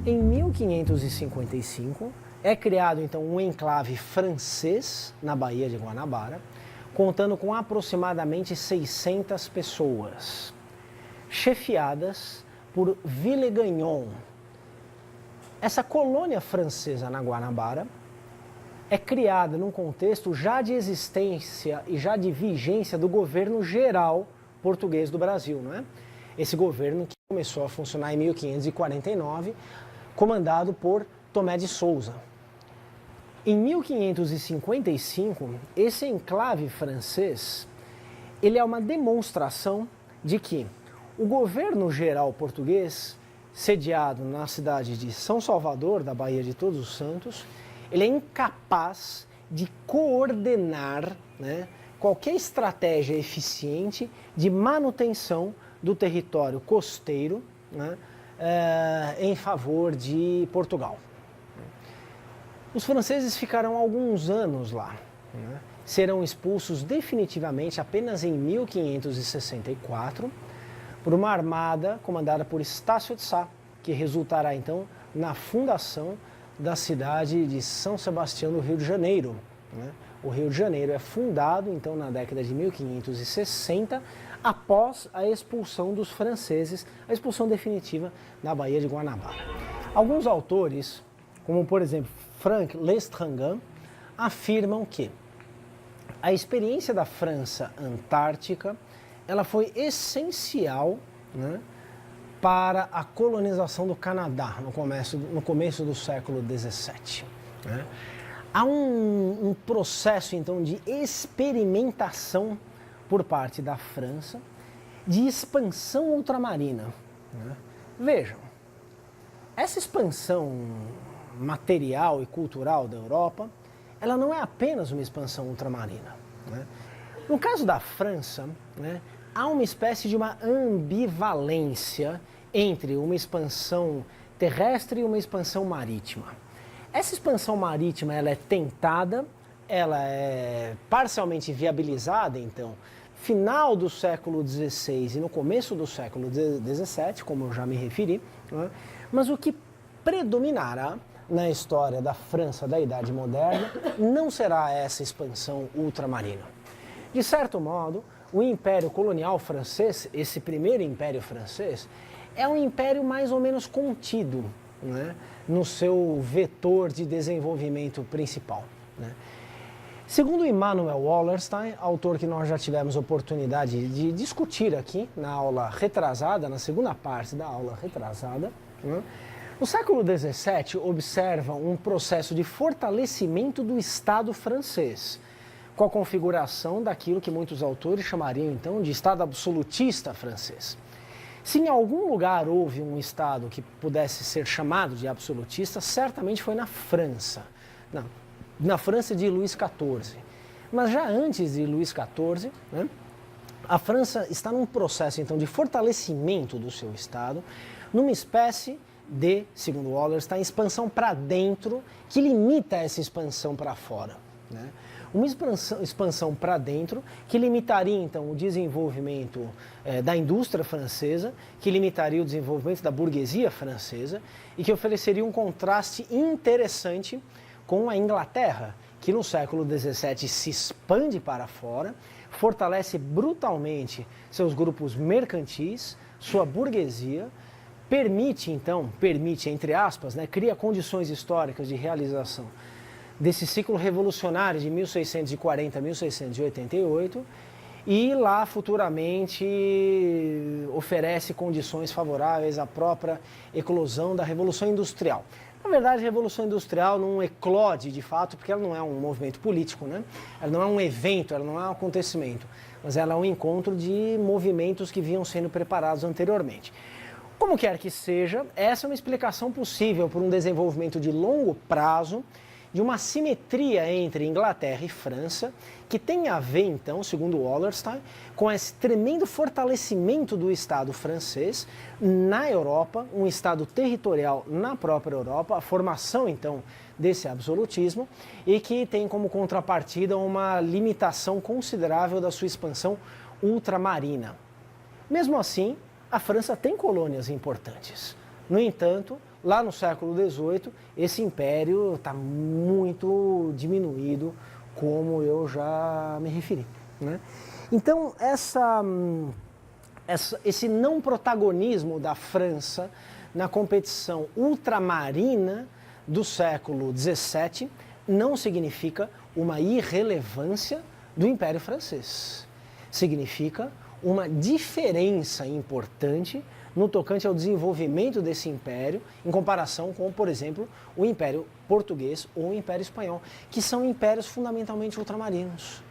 Em 1555, é criado então um enclave francês na Baía de Guanabara, contando com aproximadamente 600 pessoas, chefiadas por Villegagnon. Essa colônia francesa na Guanabara é criada num contexto já de existência e já de vigência do governo geral português do Brasil, não é? Esse governo que começou a funcionar em 1549, comandado por Tomé de Souza. Em 1555, esse enclave francês, ele é uma demonstração de que o governo geral português, sediado na cidade de São Salvador, da Baía de Todos os Santos, ele é incapaz de coordenar, né, qualquer estratégia eficiente de manutenção do território costeiro, né, em favor de Portugal. Os franceses ficarão alguns anos lá, né, serão expulsos definitivamente apenas em 1564 por uma armada comandada por Estácio de Sá, que resultará então na fundação da cidade de São Sebastião do Rio de Janeiro, né? O Rio de Janeiro é fundado então na década de 1560, após a expulsão dos franceses, a expulsão definitiva da Baía de Guanabara. Alguns autores, como por exemplo Franck L'Estrange, afirmam que a experiência da França Antártica ela foi essencial, né, para a colonização do Canadá no começo do século XVII. Né? Há um processo, então, de experimentação por parte da França de expansão ultramarina. Né? Vejam, essa expansão material e cultural da Europa, ela não é apenas uma expansão ultramarina. Né? No caso da França, né, há uma espécie de uma ambivalência entre uma expansão terrestre e uma expansão marítima. Essa expansão marítima ela é tentada, ela é parcialmente viabilizada, então, final do século XVI e no começo do século XVII, como eu já me referi, né? Mas o que predominará na história da França da Idade Moderna não será essa expansão ultramarina. De certo modo, o Império Colonial Francês, esse primeiro Império Francês, é um império mais ou menos contido, né, no seu vetor de desenvolvimento principal. Né. Segundo Immanuel Wallerstein, autor que nós já tivemos oportunidade de discutir aqui na aula retrasada, na segunda parte da aula retrasada, né, o século XVII observa um processo de fortalecimento do Estado francês, com a configuração daquilo que muitos autores chamariam então de Estado absolutista francês. Se em algum lugar houve um Estado que pudesse ser chamado de absolutista, certamente foi na França, na França de Luís XIV. Mas já antes de Luís XIV, né, a França está num processo então de fortalecimento do seu Estado, numa espécie de, segundo Wallerstein, expansão para dentro que limita essa expansão para fora. Né? Uma expansão para dentro que limitaria, então, o desenvolvimento da indústria francesa, que limitaria o desenvolvimento da burguesia francesa e que ofereceria um contraste interessante com a Inglaterra, que no século XVII se expande para fora, fortalece brutalmente seus grupos mercantis, sua burguesia, permite, entre aspas, né, cria condições históricas de realização desse ciclo revolucionário de 1640 a 1688 e lá futuramente oferece condições favoráveis à própria eclosão da Revolução Industrial. Na verdade, a Revolução Industrial não eclode de fato porque ela não é um movimento político, né? Ela não é um evento, ela não é um acontecimento, mas ela é um encontro de movimentos que vinham sendo preparados anteriormente. Como quer que seja, essa é uma explicação possível por um desenvolvimento de longo prazo de uma simetria entre Inglaterra e França, que tem a ver, então, segundo Wallerstein, com esse tremendo fortalecimento do Estado francês na Europa, um Estado territorial na própria Europa, a formação, então, desse absolutismo, e que tem como contrapartida uma limitação considerável da sua expansão ultramarina. Mesmo assim, a França tem colônias importantes. No entanto, lá no século XVIII, esse império está muito diminuído, como eu já me referi, né? Então, esse não protagonismo da França na competição ultramarina do século XVII não significa uma irrelevância do Império Francês. Significa uma diferença importante no tocante ao desenvolvimento desse império em comparação com, por exemplo, o Império Português ou o Império Espanhol, que são impérios fundamentalmente ultramarinos.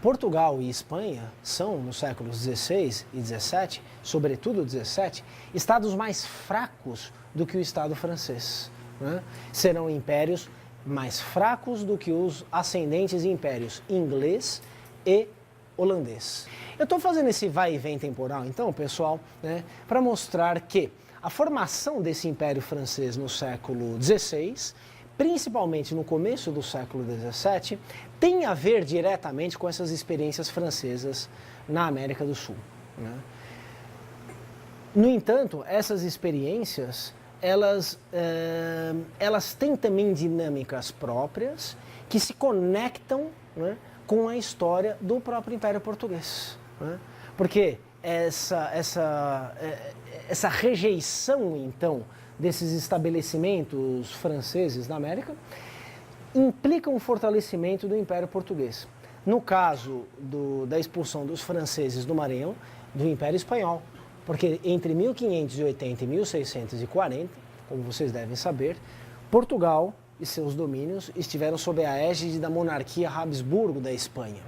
Portugal e Espanha são, nos séculos XVI e XVII, sobretudo XVII, estados mais fracos do que o Estado francês, né? Serão impérios mais fracos do que os ascendentes impérios inglês e holandês. Eu estou fazendo esse vai e vem temporal, então, pessoal, né, para mostrar que a formação desse Império Francês no século XVI, principalmente no começo do século XVII, tem a ver diretamente com essas experiências francesas na América do Sul, né? No entanto, essas experiências, elas têm também dinâmicas próprias que se conectam, né, com a história do próprio Império Português, né? Porque essa rejeição, então, desses estabelecimentos franceses na América implica um fortalecimento do Império Português. No caso da expulsão dos franceses do Maranhão, do Império Espanhol, porque entre 1580 e 1640, como vocês devem saber, Portugal e seus domínios estiveram sob a égide da monarquia Habsburgo da Espanha.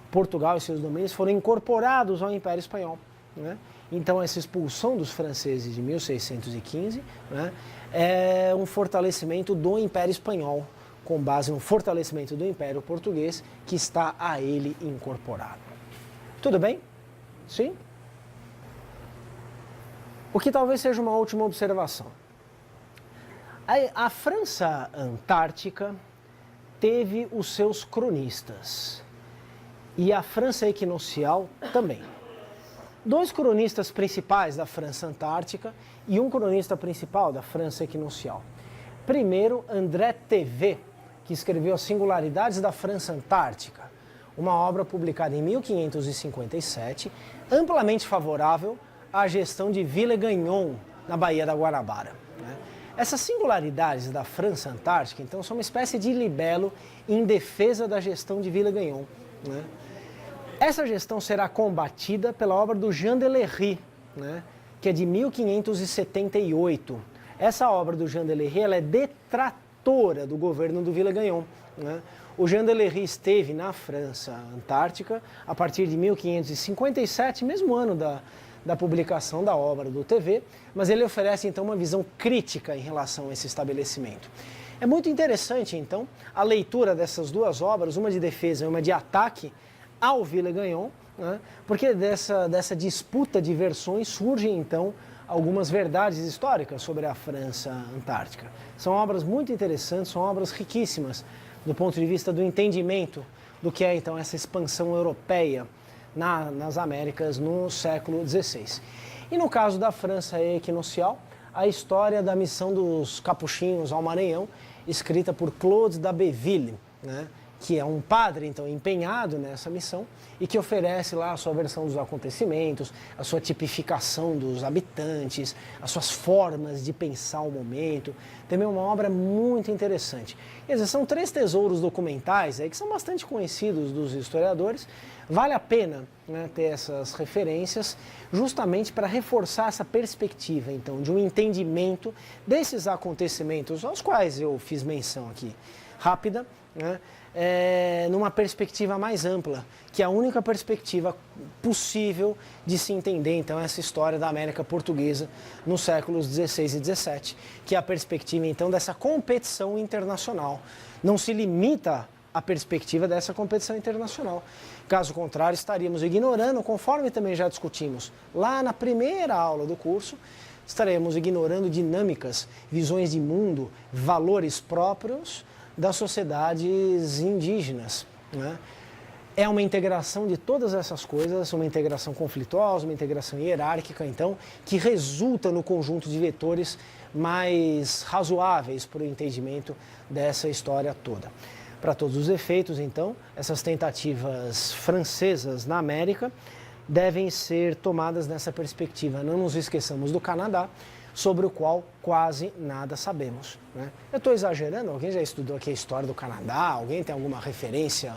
Portugal e seus domínios foram incorporados ao Império Espanhol, né? Então, essa expulsão dos franceses de 1615, né, é um fortalecimento do Império Espanhol, com base no fortalecimento do Império Português, que está a ele incorporado. Tudo bem? Sim? O que talvez seja uma última observação. A França Antártica teve os seus cronistas, e a França Equinocial também. Dois cronistas principais da França Antártica e um cronista principal da França Equinocial. Primeiro, André Thevet, que escreveu As Singularidades da França Antártica, uma obra publicada em 1557, amplamente favorável à gestão de Villegagnon, na Baía da Guanabara, né? Essas singularidades da França Antártica, então, são uma espécie de libelo em defesa da gestão de Villegagnon, né? Essa gestão será combatida pela obra do Jean Delery, né, que é de 1578. Essa obra do Jean Delery, ela é detratora do governo do Villegagnon, né? O Jean Delery esteve na França Antártica a partir de 1557, mesmo ano da publicação da obra do Thevet, mas ele oferece então uma visão crítica em relação a esse estabelecimento. É muito interessante então a leitura dessas duas obras, uma de defesa e uma de ataque ao Villegagnon, né? Porque dessa disputa de versões surgem então algumas verdades históricas sobre a França Antártica. São obras muito interessantes, são obras riquíssimas do ponto de vista do entendimento do que é então essa expansão europeia nas Américas no século XVI. E no caso da França Equinocial, a história da missão dos capuchinhos ao Maranhão, escrita por Claude d'Abbeville, né, que é um padre então empenhado nessa missão e que oferece lá a sua versão dos acontecimentos, a sua tipificação dos habitantes, as suas formas de pensar o momento. Também é uma obra muito interessante. Quer dizer, são três tesouros documentais aí que são bastante conhecidos dos historiadores. Vale a pena, né, ter essas referências justamente para reforçar essa perspectiva então de um entendimento desses acontecimentos aos quais eu fiz menção aqui rápida, né, numa perspectiva mais ampla, que é a única perspectiva possível de se entender então essa história da América Portuguesa nos séculos XVI e XVII, que é a perspectiva então dessa competição internacional. Não se limita à perspectiva dessa competição internacional. Caso contrário, estaríamos ignorando, conforme também já discutimos lá na primeira aula do curso, estaremos ignorando dinâmicas, visões de mundo, valores próprios das sociedades indígenas, né? É uma integração de todas essas coisas, uma integração conflituosa, uma integração hierárquica, então, que resulta no conjunto de vetores mais razoáveis para o entendimento dessa história toda. Para todos os efeitos, então, essas tentativas francesas na América devem ser tomadas nessa perspectiva. Não nos esqueçamos do Canadá, sobre o qual quase nada sabemos, né? Eu estou exagerando? Alguém já estudou aqui a história do Canadá? Alguém tem alguma referência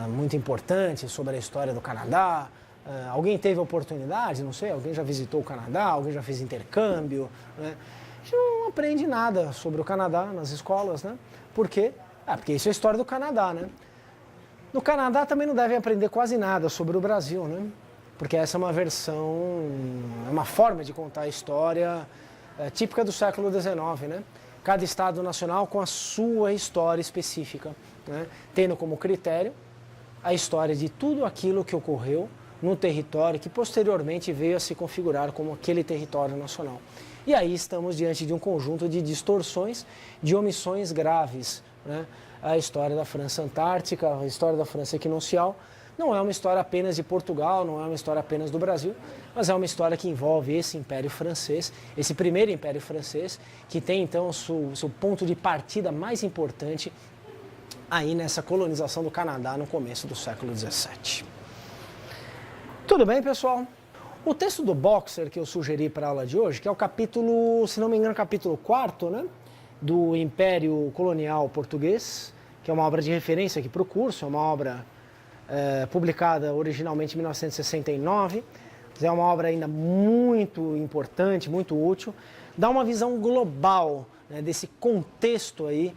muito importante sobre a história do Canadá? Alguém teve oportunidade? Não sei, alguém já visitou o Canadá? Alguém já fez intercâmbio? Né? A gente não aprende nada sobre o Canadá nas escolas, né? Por quê? Porque isso é a história do Canadá, né? No Canadá também não devem aprender quase nada sobre o Brasil, né? Porque essa é uma versão, é uma forma de contar a história típica do século XIX, né? Cada estado nacional com a sua história específica, né? Tendo como critério a história de tudo aquilo que ocorreu no território que posteriormente veio a se configurar como aquele território nacional. E aí estamos diante de um conjunto de distorções, de omissões graves, né? A história da França Antártica, a história da França Equinocial, não é uma história apenas de Portugal, não é uma história apenas do Brasil, mas é uma história que envolve esse Império Francês, esse primeiro Império Francês, que tem então o seu ponto de partida mais importante aí nessa colonização do Canadá no começo do século XVII. Tudo bem, pessoal? O texto do Boxer que eu sugeri para a aula de hoje, que é o capítulo, se não me engano, capítulo 4, né? Do Império Colonial Português, que é uma obra de referência aqui para o curso, é uma obra publicada originalmente em 1969, é uma obra ainda muito importante, muito útil, dá uma visão global, né, desse contexto aí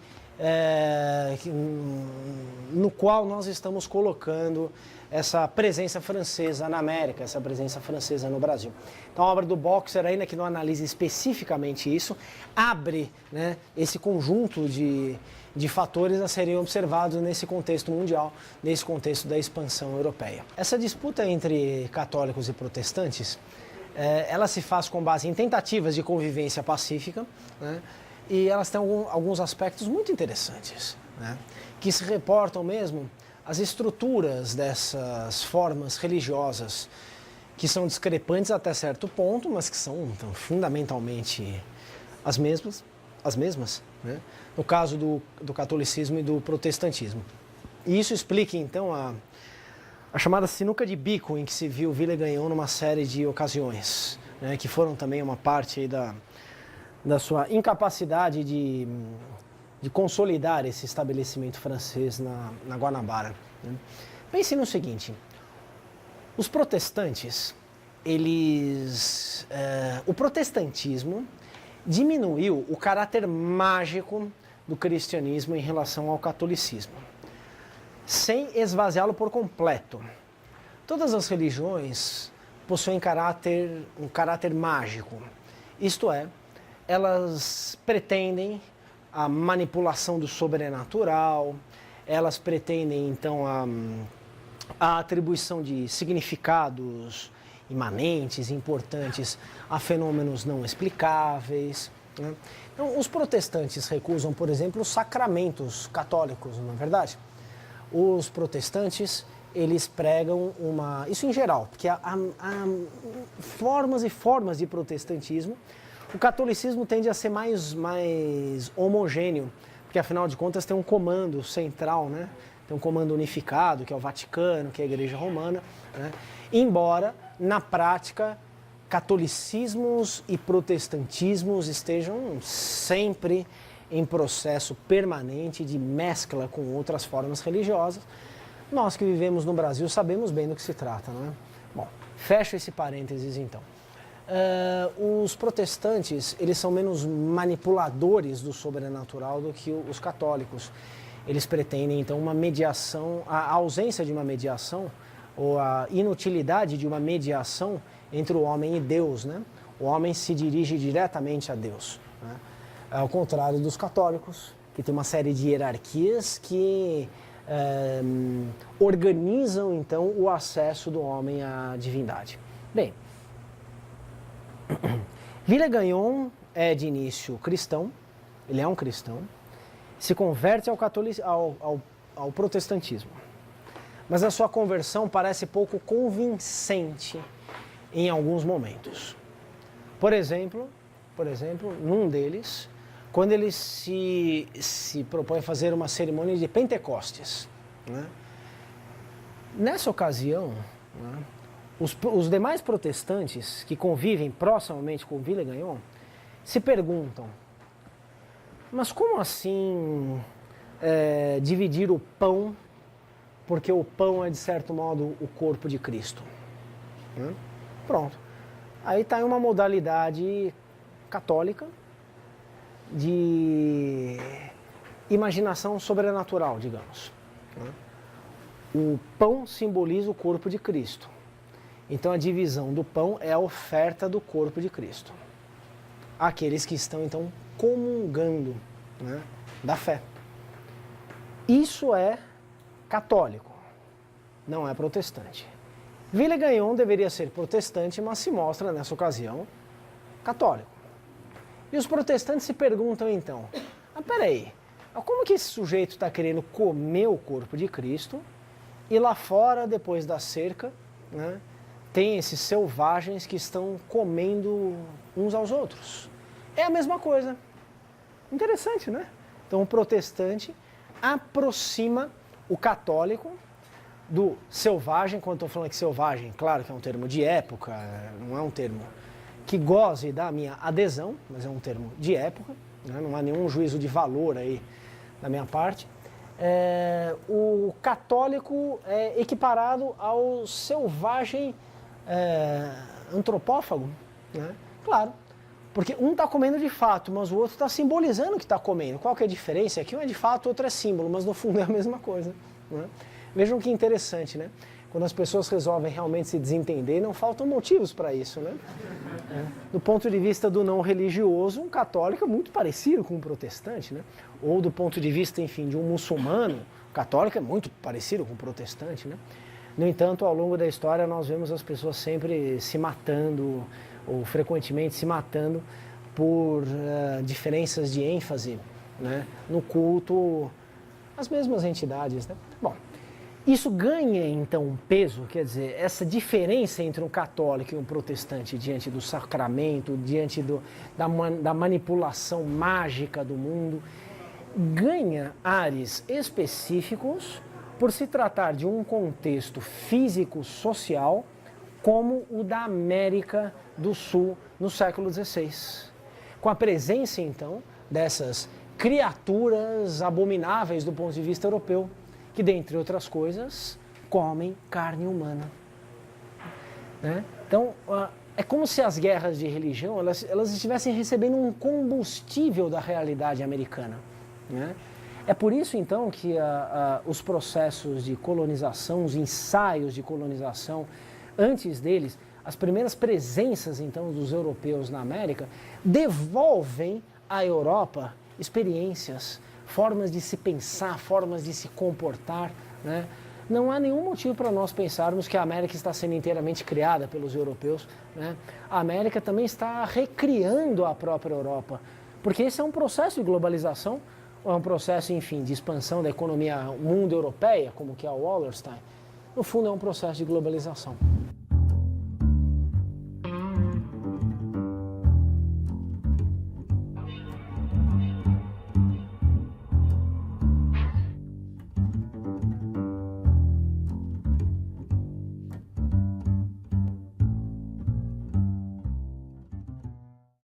no qual nós estamos colocando essa presença francesa na América, essa presença francesa no Brasil. Então a obra do Boxer, ainda que não analise especificamente isso, abre, né, esse conjunto de fatores a serem observados nesse contexto mundial, nesse contexto da expansão europeia. Essa disputa entre católicos e protestantes, ela se faz com base em tentativas de convivência pacífica, né, e elas têm alguns aspectos muito interessantes, né, que se reportam mesmo às estruturas dessas formas religiosas que são discrepantes até certo ponto, mas que são então, fundamentalmente as mesmas, né? No caso do catolicismo e do protestantismo. E isso explica então a chamada sinuca de bico em que se viu Villers-Gagnon numa série de ocasiões, né? Que foram também uma parte aí da sua incapacidade de consolidar esse estabelecimento francês na Guanabara, né? Pense no seguinte, os protestantes, o protestantismo diminuiu o caráter mágico do cristianismo em relação ao catolicismo, sem esvaziá-lo por completo. Todas as religiões possuem um caráter mágico, isto é, elas pretendem a manipulação do sobrenatural, elas pretendem então a atribuição de significados imanentes, importantes a fenômenos não explicáveis, né? Então, os protestantes recusam, por exemplo, os sacramentos católicos, não é verdade? Os protestantes, eles pregam isso em geral, porque há formas e formas de protestantismo. O catolicismo tende a ser mais homogêneo, porque afinal de contas tem um comando central, né? Tem um comando unificado, que é o Vaticano, que é a Igreja Romana, né? Embora, na prática, catolicismos e protestantismos estejam sempre em processo permanente de mescla com outras formas religiosas. Nós que vivemos no Brasil sabemos bem do que se trata, não é? Bom, fecho esse parênteses então. Os protestantes, eles são menos manipuladores do sobrenatural do que os católicos. Eles pretendem, então, uma mediação, a ausência de uma mediação, ou a inutilidade de uma mediação entre o homem e Deus, né? O homem se dirige diretamente a Deus, né? Ao contrário dos católicos, que tem uma série de hierarquias que organizam, então, o acesso do homem à divindade. Bem, Villers-Gagnon é de início cristão, ele é um cristão, se converte ao protestantismo. mas a sua conversão parece pouco convincente em alguns momentos. Por exemplo, num deles, quando ele se propõe a fazer uma cerimônia de Pentecostes, né? Nessa ocasião, né, os demais protestantes que convivem proximamente com Villegagnon se perguntam: mas como assim dividir o pão, porque o pão é de certo modo o corpo de Cristo? Né? Pronto. Aí está uma modalidade católica de imaginação sobrenatural, digamos. Né? O pão simboliza o corpo de Cristo. Então a divisão do pão é a oferta do corpo de Cristo. Aqueles que estão então comungando, né, da fé. Isso é católico, não é protestante. Villegagnon deveria ser protestante, mas se mostra nessa ocasião católico. E os protestantes se perguntam então: peraí, como que esse sujeito está querendo comer o corpo de Cristo e lá fora, depois da cerca, né, tem esses selvagens que estão comendo uns aos outros? É a mesma coisa. Interessante, né? Então o protestante aproxima o católico do selvagem. Quando estou falando que selvagem, claro que é um termo de época, não é um termo que goze da minha adesão, mas é um termo de época, né? Não há nenhum juízo de valor aí da minha parte. O católico é equiparado ao selvagem antropófago, né? Claro, porque um está comendo de fato, mas o outro está simbolizando que está comendo. Qual que é a diferença? Aqui um é de fato, o outro é símbolo, mas no fundo é a mesma coisa, né? Vejam que interessante, né? Quando as pessoas resolvem realmente se desentender, não faltam motivos para isso, né? Do ponto de vista do não religioso, um católico é muito parecido com um protestante, né? Ou do ponto de vista, enfim, de um muçulmano, o católico é muito parecido com um protestante, né? No entanto, ao longo da história, nós vemos as pessoas sempre se matando, ou frequentemente se matando por diferenças de ênfase, né, no culto às mesmas entidades, né? Bom, isso ganha então um peso, quer dizer, essa diferença entre um católico e um protestante diante do sacramento, diante da manipulação mágica do mundo, ganha ares específicos por se tratar de um contexto físico-social como o da América do Sul no século XVI. Com a presença, então, dessas criaturas abomináveis do ponto de vista europeu, que, dentre outras coisas, comem carne humana. Né? Então, é como se as guerras de religião elas estivessem recebendo um combustível da realidade americana. Né? É por isso, então, que os processos de colonização, os ensaios de colonização, antes deles, as primeiras presenças, então, dos europeus na América, devolvem à Europa experiências, formas de se pensar, formas de se comportar, né? Não há nenhum motivo para nós pensarmos que a América está sendo inteiramente criada pelos europeus, né? A América também está recriando a própria Europa, porque esse é um processo de globalização, é um processo, enfim, de expansão da economia mundo-europeia, como que é o Wallerstein. No fundo, é um processo de globalização.